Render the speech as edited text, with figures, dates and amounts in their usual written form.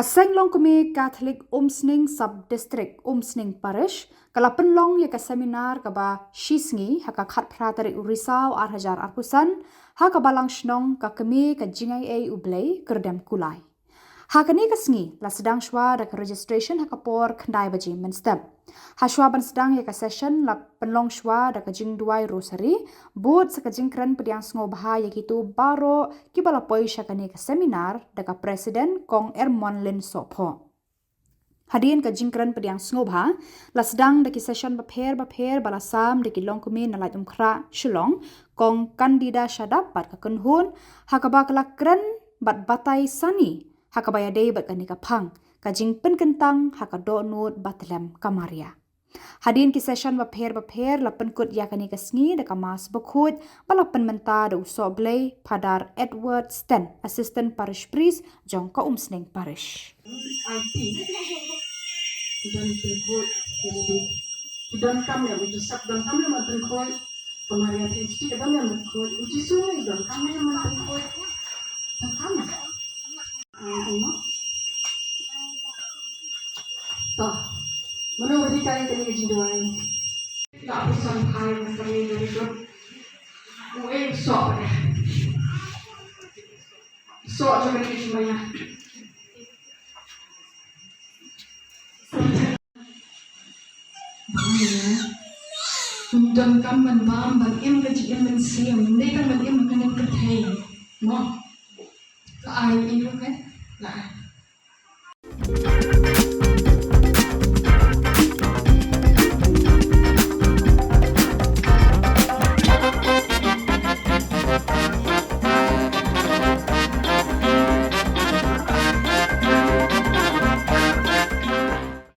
Seng Longkmie Katholik Umsning Sub-District Umsning Parish kalapan long ya ka seminar kaba Shisngi haka khat pratari urisau arhajar arpusan haka balang shnong ka kemi ka jingai ai ublei kerdem kulai. Haka ni kasngi la sedang shwa da ka registration haka por khandai baji menstem. Ha shwa ban sedang ya ka session la penlong shwa da ka jing duai rosary bud sa ka jing kran pediang sngo baha ya gitu baro ki bala poi shaka ni ka seminar da ka president kong Ermonlin Sopho. Hadirin ka jingkran pediang sngoba la sedang daki session bapher bala sam daki Longkmie na lai umkra shillong kong kandida syadap bat ka kunhun hakaba kelakran bat batai sani hakabaya dei bat kanika phang ka jingpen kentang hakado nut batlem kamaria. Hadirin ki session bapher la penkut ya kanika sngi da kamas bekhut bala penmenta da uso blei padar Edward Sten assistant parish priest Jong ka Umsning Parish. Dan berikut dan kami berjasa dan kami berikut kemarin itu dan kami berikut uji sungai dan kami berikut dan kami toh menurut kalian kini jiduan tak bisa sampai kami berikut mungkin sok juga ini semuanya. Dan kaman bam bang im gaji im siam, ini kan bang im makanan kertai, no, ai ini kan,